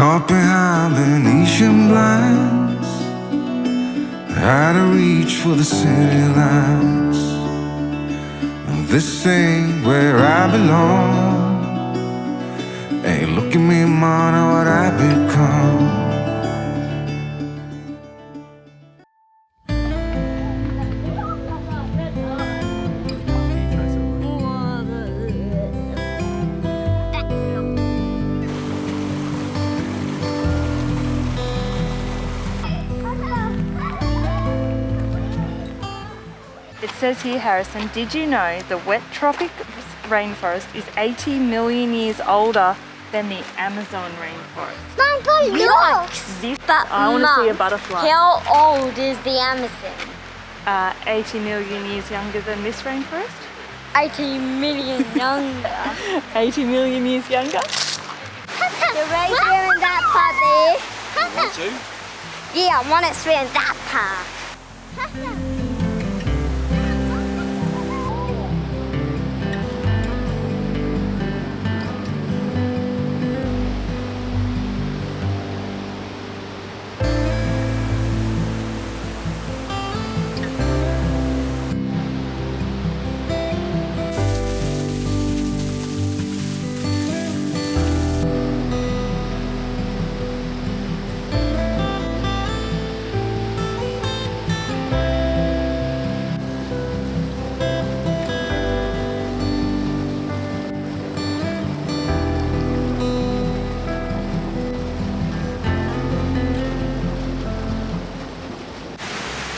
Caught behind Venetian blinds, out of reach for the city lights. This ain't where I belong. Hey, look at me, man, what I've become. It says here, Harrison, did you know the wet tropic rainforest is 80 million years older than the Amazon rainforest? Mom, but look! I want to see a butterfly. How old is the Amazon? 80 million years younger than this rainforest? 80 million younger. 80 million years younger? The race in that part there. You want to? Yeah, I want to swim in that part.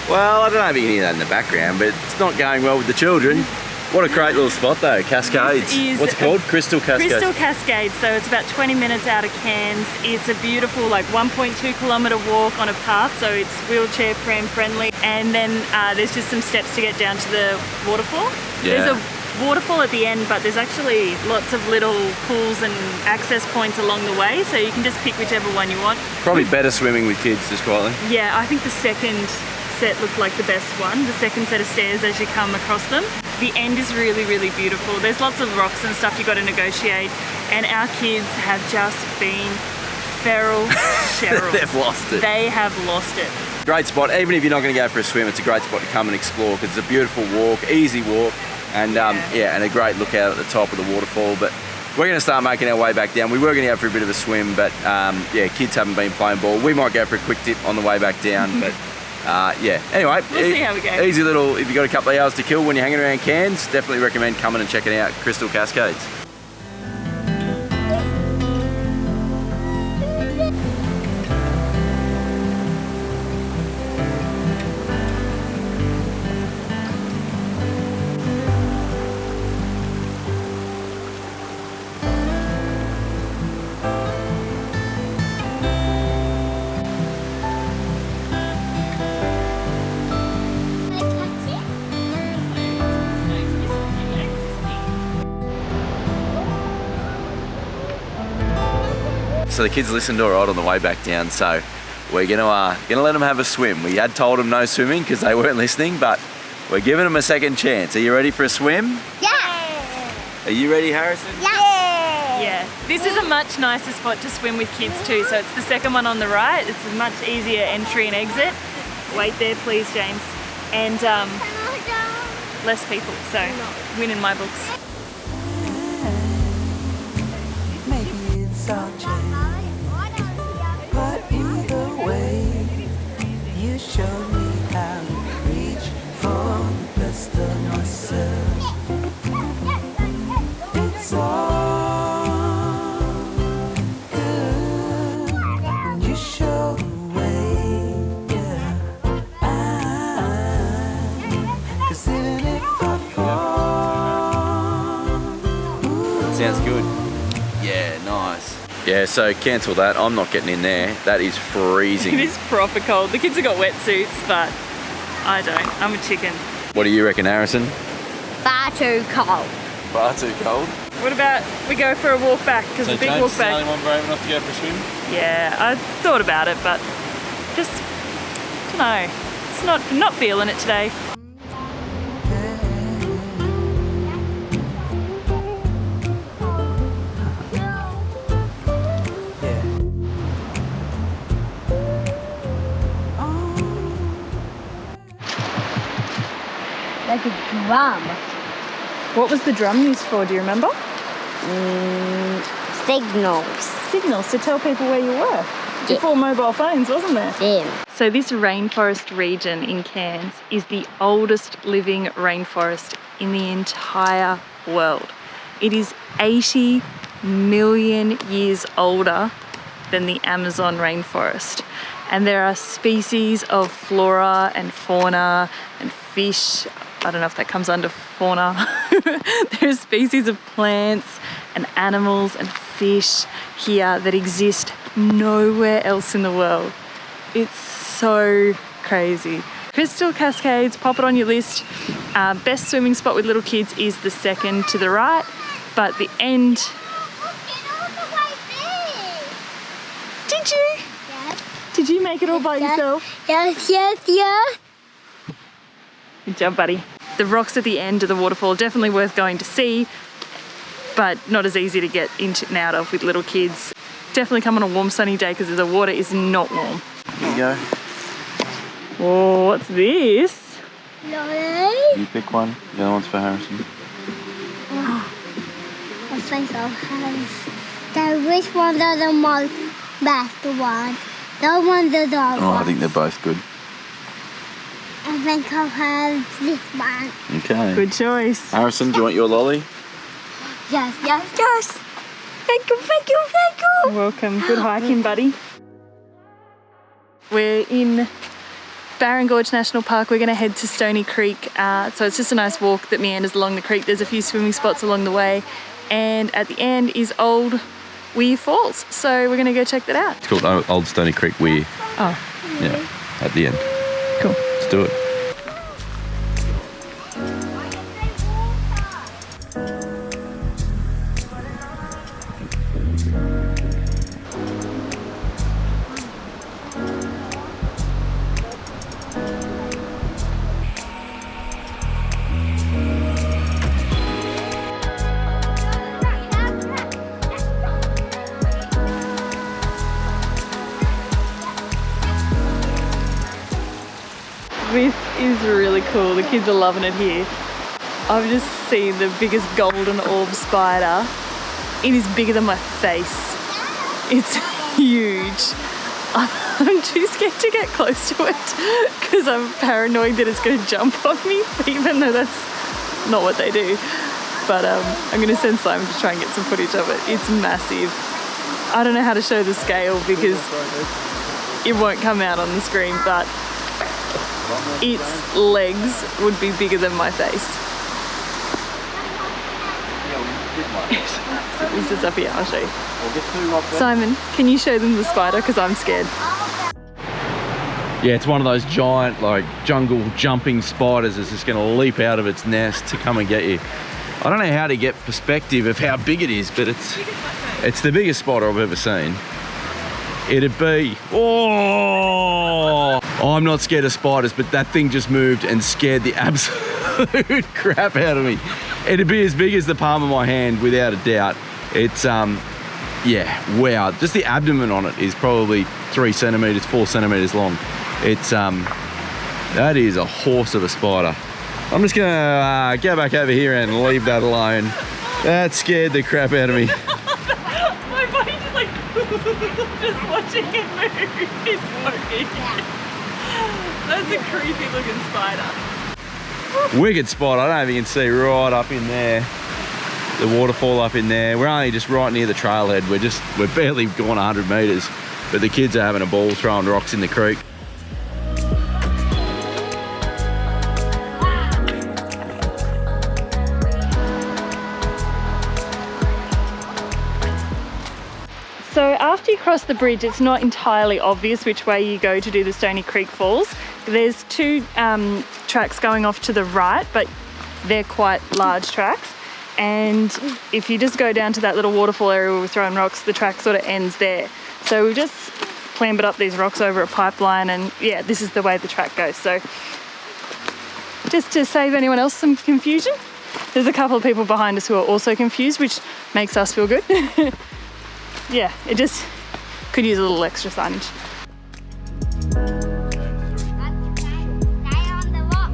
Well, I don't know if you can hear that in the background, but it's not going well with the children. What a great little spot though, Cascades. What's it called? Crystal Cascades. Crystal Cascades, so it's about 20 minutes out of Cairns. It's a beautiful, like 1.2 kilometre walk on a path, so it's wheelchair pram friendly. And then there's just some steps to get down to the waterfall. Yeah. There's a waterfall at the end, but there's actually lots of little pools and access points along the way, so you can just pick whichever one you want. Probably better swimming with kids, just quietly. Yeah, I think the second set looked like the best one, the second set of stairs as you come across them. The end is really, really beautiful. There's lots of rocks and stuff you got to negotiate, and our kids have just been feral Cheryl. They've lost it. They have lost it. Great spot. Even if you're not going to go for a swim, it's a great spot to come and explore because it's a beautiful walk, easy walk, and yeah, and a great look out at the top of the waterfall. But we're going to start making our way back down. We were going to go for a bit of a swim, but yeah, kids haven't been playing ball. We might go for a quick dip on the way back down, but yeah, anyway, we'll see how we go. Easy little, if you've got a couple of hours to kill when you're hanging around Cairns, definitely recommend coming and checking out Crystal Cascades. So the kids listened all right on the way back down, so we're gonna let them have a swim. We had told them no swimming because they weren't listening, but we're giving them a second chance. Are you ready for a swim? Yeah. Are you ready, Harrison? Yeah. Yeah, this is a much nicer spot to swim with kids too, so it's the second one on the right. It's a much easier entry and exit. Wait there please, James. And less people, so win in my books. Maybe it's all but either way, you showed me how to reach for the best of myself. It's all good when you show the way, yeah. 'Cause even if I fall, Sounds good. Yeah, nice. Yeah, so cancel that. I'm not getting in there. That is freezing. It is proper cold. The kids have got wetsuits, but I don't. I'm a chicken. What do you reckon, Harrison? Far too cold. Far too cold. What about we go for a walk back? Because a big walk back. one brave enough to go for a swim? Yeah, I thought about it, but just, I don't know. It's not feeling it today. drum. What was the drum used for, do you remember? Signals. Signals to tell people where you were. Before mobile phones, wasn't there? Yeah. So this rainforest region in Cairns is the oldest living rainforest in the entire world. It is 80 million years older than the Amazon rainforest. And there are species of flora and fauna and fish. I don't know if that comes under fauna. There are species of plants and animals and fish here that exist nowhere else in the world. It's so crazy. Crystal Cascades, pop it on your list. Best swimming spot with little kids is the second to the right, but the end. Did you? Yes. Did you make it all by yourself? Yes, yes, yes. Good job, buddy. The rocks at the end of the waterfall are definitely worth going to see, but not as easy to get into and out of with little kids. Definitely come on a warm sunny day because the water is not warm. Here you go. Oh, what's this? Lolly. You pick one. The other one's for Harrison. I think I'll have. Which one's the most best one? The one's the dog Oh, one. I think they're both good. I think I'll have this one. Okay. Good choice. Harrison, do you want your lolly? Yes, yes, yes. Thank you, thank you, thank you. Welcome. Good hiking, buddy. We're in Barron Gorge National Park. We're going to head to Stoney Creek. So it's just a nice walk that meanders along the creek. There's a few swimming spots along the way. And at the end is Old Weir Falls. So we're going to go check that out. It's called Old Stoney Creek Weir. Oh, Yeah, at the end. cool. Let's do it. This is really cool. The kids are loving it here. I've just seen the biggest golden orb spider. It is bigger than my face. It's huge. I'm too scared to get close to it because I'm paranoid that it's going to jump on me, even though that's not what they do. But I'm going to send Simon to try and get some footage of it. It's massive. I don't know how to show the scale because it won't come out on the screen, but its legs would be bigger than my face. It's just up here, I'll show you. Simon, can you show them the spider? Because I'm scared. Yeah, it's one of those giant, like, jungle jumping spiders that's just going to leap out of its nest to come and get you. I don't know how to get perspective of how big it is, but it's the biggest spider I've ever seen. It'd be, oh, I'm not scared of spiders, but that thing just moved and scared the absolute crap out of me. It'd be as big as the palm of my hand, without a doubt. It's, yeah, wow. Just the abdomen on it is probably 3 centimeters, 4 centimeters long. It's, that is a horse of a spider. I'm just gonna go back over here and leave that alone. That scared the crap out of me. My body just like, just watching it move. It's so big. That's a creepy looking spider. Wicked spot. I don't know if you can see right up in there. The waterfall up in there. We're only just right near the trailhead. We're barely gone 100 meters, but the kids are having a ball throwing rocks in the creek. So after you cross the bridge, it's not entirely obvious which way you go to do the Stoney Creek Falls. There's 2 tracks going off to the right, but they're quite large tracks. And if you just go down to that little waterfall area where we're throwing rocks, the track sort of ends there. So we just clambered up these rocks over a pipeline, and yeah, this is the way the track goes. So just to save anyone else some confusion, there's a couple of people behind us who are also confused, which makes us feel good. Yeah, it just could use a little extra signage. Stay on the rocks.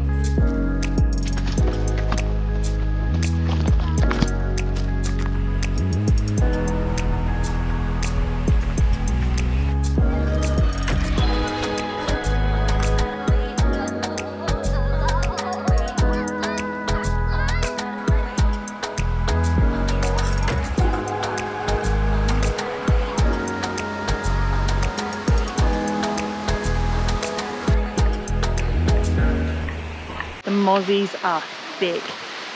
mozzies are thick.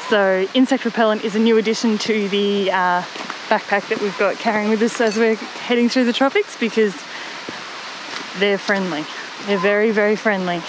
So insect repellent is a new addition to the backpack that we've got carrying with us as we're heading through the tropics, because they're friendly. They're very, very friendly.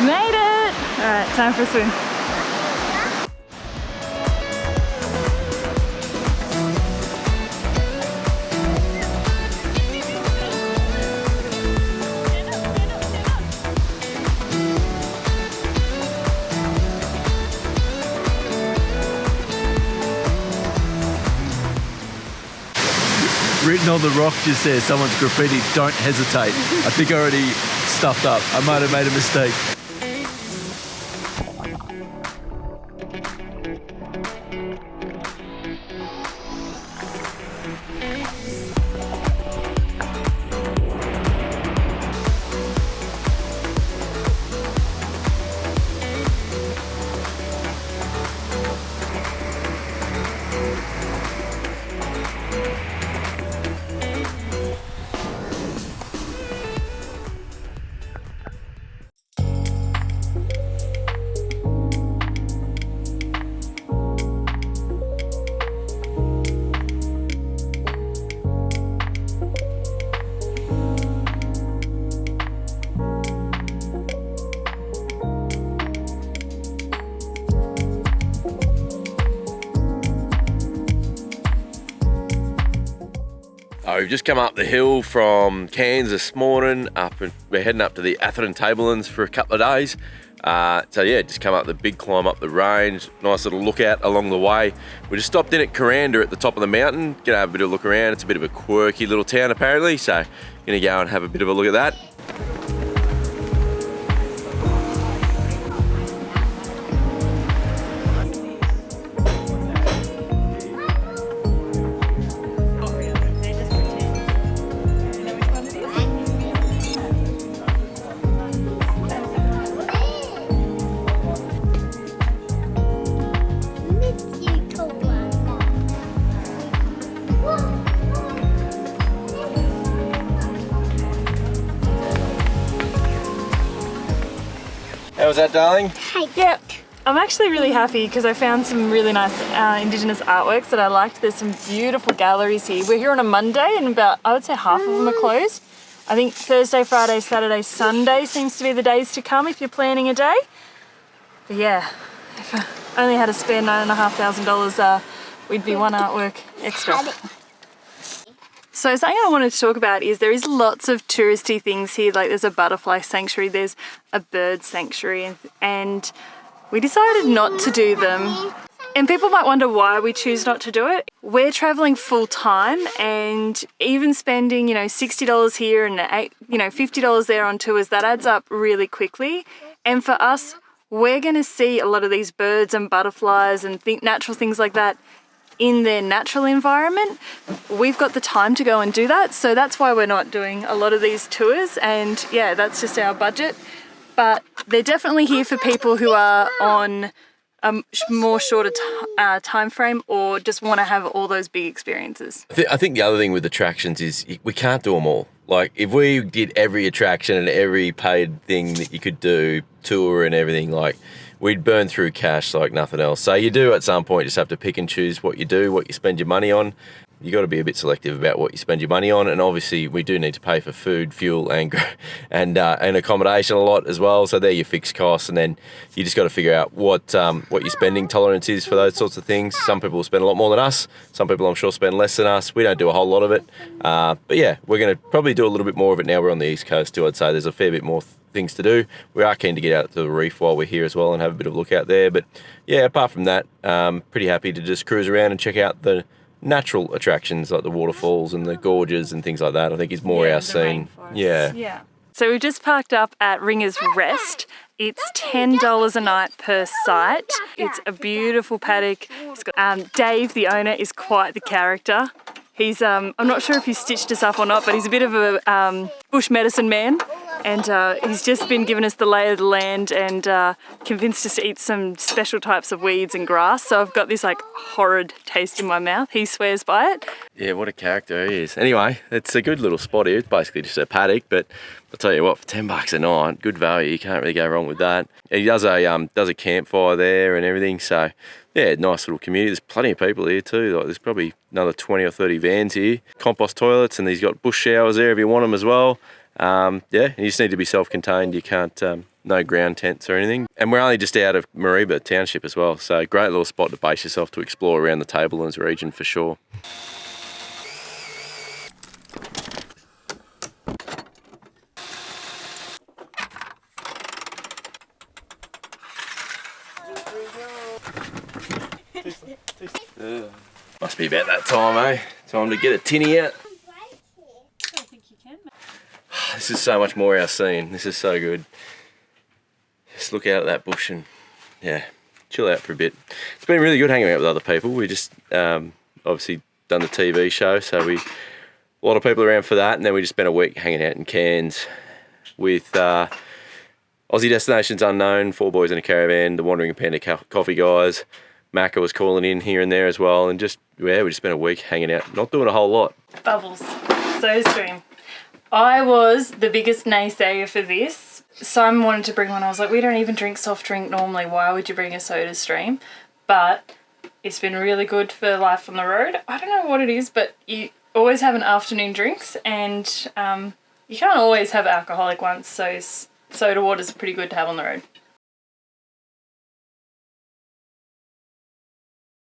Made it! Alright, time for a swim. Written on the rock just says someone's graffiti, don't hesitate. I think I already stuffed up. I might have made a mistake. We've just come up the hill from Cairns this morning, we're heading up to the Atherton Tablelands for a couple of days. So yeah, just come up the big climb up the range, nice little lookout along the way. We just stopped in at Kuranda at the top of the mountain, gonna have a bit of a look around. It's a bit of a quirky little town apparently, so gonna go and have a bit of a look at that. How was that, darling? Yeah, I'm actually really happy because I found some really nice Indigenous artworks that I liked. There's some beautiful galleries here. We're here on a Monday and about, I would say half of them are closed. I think Thursday, Friday, Saturday, Sunday seems to be the days to come if you're planning a day. But yeah, if I only had to spare $9,500, we'd be one artwork extra. So something I wanted to talk about is there is lots of touristy things here, like there's a butterfly sanctuary, there's a bird sanctuary, and we decided not to do them. And people might wonder why we choose not to do it. We're traveling full time, and even spending, $60 here and $50 there on tours, that adds up really quickly. And for us, we're going to see a lot of these birds and butterflies and natural things like that in their natural environment. We've got the time to go and do that, so that's why we're not doing a lot of these tours, and yeah, that's just our budget. But they're definitely here for people who are on a more shorter time frame or just want to have all those big experiences. I think the other thing with attractions is we can't do them all. Like if we did every attraction and every paid thing that you could do, tour and everything, like we'd burn through cash like nothing else. So you do at some point just have to pick and choose what you do, what you spend your money on. You got to be a bit selective about what you spend your money on, and obviously we do need to pay for food, fuel, and accommodation a lot as well. So they're your fixed costs, and then you just got to figure out what your spending tolerance is for those sorts of things. Some people spend a lot more than us. Some people, I'm sure, spend less than us. We don't do a whole lot of it, but yeah, we're going to probably do a little bit more of it now. We're on the East Coast too. I'd say there's a fair bit more things to do. We are keen to get out to the reef while we're here as well and have a bit of a look out there. But yeah, apart from that, pretty happy to just cruise around and check out the natural attractions like the waterfalls and the gorges and things like that. I think is more our scene. Yeah. So we've just parked up at Ringer's Rest. It's $10 a night per site. It's a beautiful paddock. It's got, Dave, the owner, is quite the character. He's, I'm not sure if he stitched us up or not, but he's a bit of a bush medicine man. And he's just been giving us the lay of the land and convinced us to eat some special types of weeds and grass. So I've got this like horrid taste in my mouth. He swears by it. Yeah, what a character he is. Anyway, it's a good little spot here. It's basically just a paddock, but I'll tell you what, for $10 a night, good value. You can't really go wrong with that. And he does a campfire there and everything. So yeah, nice little community. There's plenty of people here too. Like, there's probably another 20 or 30 vans here. Compost toilets, and he's got bush showers there if you want them as well. Yeah, you just need to be self-contained. You can't, no ground tents or anything. And we're only just out of Mareeba township as well. So great little spot to base yourself to explore around the Tablelands region for sure. Must be about that time, eh? Time to get a tinny out. This is so much more our scene. This is so good. Just look out at that bush and yeah, chill out for a bit. It's been really good hanging out with other people. We just obviously done the TV show, so a lot of people around for that, and then we just spent a week hanging out in Cairns with Aussie Destinations Unknown, 4 boys in a caravan, the Wandering Panda Coffee guys. Macca was calling in here and there as well, and just yeah, we just spent a week hanging out, not doing a whole lot. Bubbles, soda stream. I was the biggest naysayer for this. Simon wanted to bring one. I was like, we don't even drink soft drink normally. Why would you bring a soda stream? But it's been really good for life on the road. I don't know what it is, but you always have an afternoon drinks, and you can't always have alcoholic ones, so soda water's pretty good to have on the road.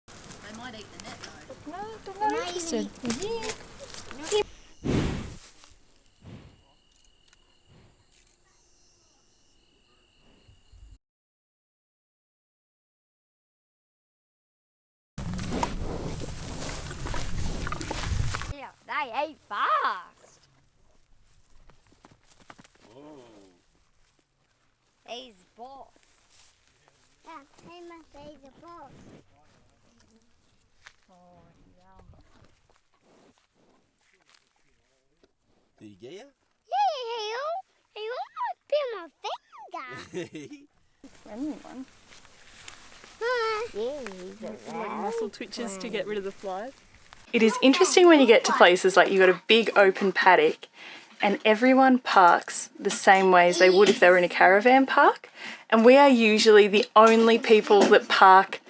They might eat the net though. No, I'm not interested. Yeah, they ate fast. Whoa. He's boss. Yeah, Hema says the boss. Oh, yum. Did he get you? Yeah, he almost bit my finger. Friendly one. Yeah, he's Like muscle twitches to get rid of the flies. It is interesting when you get to places like you've got a big open paddock and everyone parks the same way as they would if they were in a caravan park. And we are usually the only people that park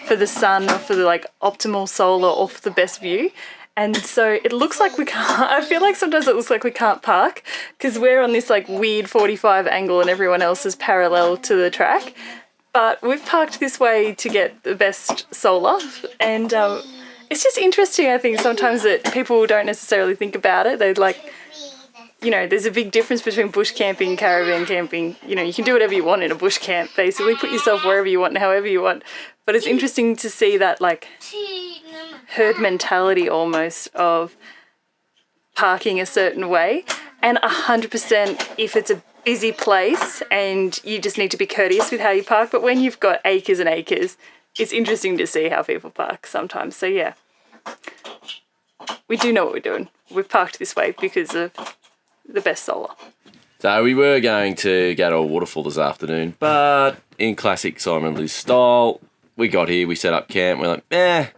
for the sun or for the like optimal solar or for the best view. And so it looks like we can't, I feel like sometimes it looks like we can't park because we're on this like weird 45 angle and everyone else is parallel to the track. But we've parked this way to get the best solar, and it's just interesting, I think, sometimes that people don't necessarily think about it. They'd like, you know, there's a big difference between bush camping and caravan camping. You know, you can do whatever you want in a bush camp, basically. Put yourself wherever you want and however you want. But it's interesting to see that, like, herd mentality almost of parking a certain way. And 100% if it's a busy place and you just need to be courteous with how you park. But when you've got acres and acres, it's interesting to see how people park sometimes. So, yeah, we do know what we're doing. We've parked this way because of the best solar. So we were going to go to a waterfall this afternoon, but in classic Simon Liz style, we got here, we set up camp, we're like,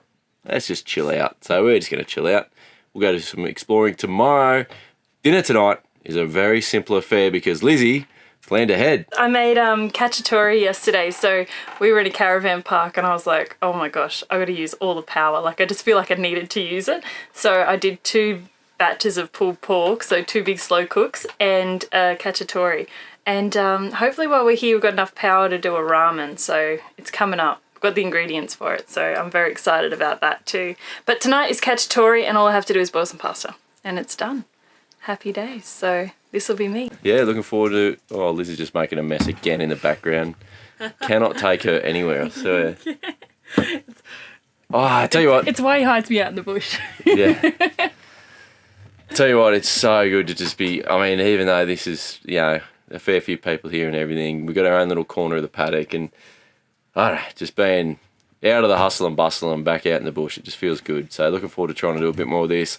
let's just chill out. So we're just going to chill out. We'll go to some exploring tomorrow. Dinner tonight is a very simple affair because Lizzie planned ahead. I made cacciatore yesterday, so we were in a caravan park and I was like, oh my gosh, I gotta use all the power. Like I just feel like I needed to use it. So I did 2 batches of pulled pork, so 2 big slow cooks, and cacciatore. And hopefully while we're here we've got enough power to do a ramen, so it's coming up. I've got the ingredients for it, so I'm very excited about that too. But tonight is cacciatore and all I have to do is boil some pasta and it's done. Happy days. So this will be me. Yeah, looking forward to... Oh, Liz is just making a mess again in the background. Cannot take her anywhere, I swear. Oh, I tell you what. It's why he hides me out in the bush. Yeah. I tell you what, it's so good to just be... I mean, even though this is, you know, a fair few people here and everything, we've got our own little corner of the paddock and, I don't know, just being out of the hustle and bustle and back out in the bush, it just feels good. So looking forward to trying to do a bit more of this.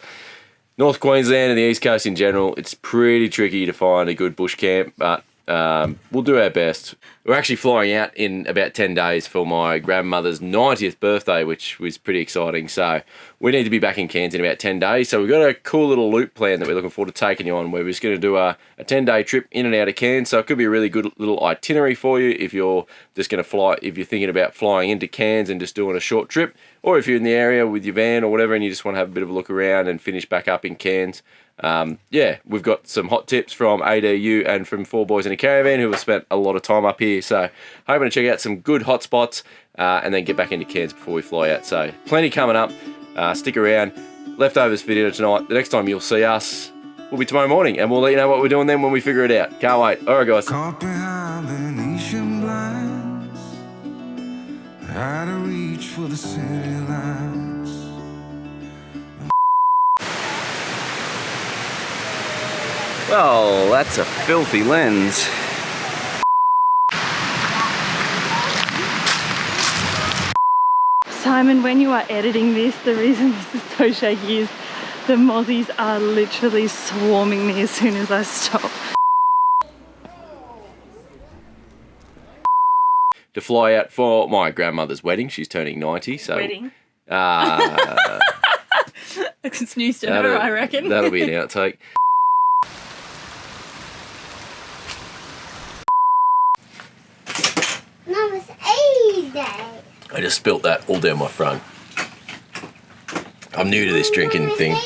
North Queensland and the East Coast in general, it's pretty tricky to find a good bush camp, but we'll do our best. We're actually flying out in about 10 days for my grandmother's 90th birthday, which was pretty exciting. So we need to be back in Cairns in about 10 days. So we've got a cool little loop plan that we're looking forward to taking you on, where we're just going to do a 10-day trip in and out of Cairns. So it could be a really good little itinerary for you if you're just going to fly, if you're thinking about flying into Cairns and just doing a short trip, or if you're in the area with your van or whatever and you just want to have a bit of a look around and finish back up in Cairns. Yeah, we've got some hot tips from ADU and from 4 Boys in a Caravan who have spent a lot of time up here. So hoping to check out some good hot spots and then get back into Cairns before we fly out. So plenty coming up. Stick around. Leftovers for dinner tonight. The next time you'll see us will be tomorrow morning, and we'll let you know what we're doing then when we figure it out. Can't wait. All right, guys. Caught behind Venetian blinds, had to reach for the city lights. Well, that's a filthy lens. Simon, when you are editing this, the reason this is so shaky is the mozzies are literally swarming me as soon as I stop. To fly out for my grandmother's wedding. She's turning 90, so... Wedding? It's news to her, I reckon. That'll be an outtake. Mum, it's easy. I just spilt that all down my front. I'm new to this drinking thing.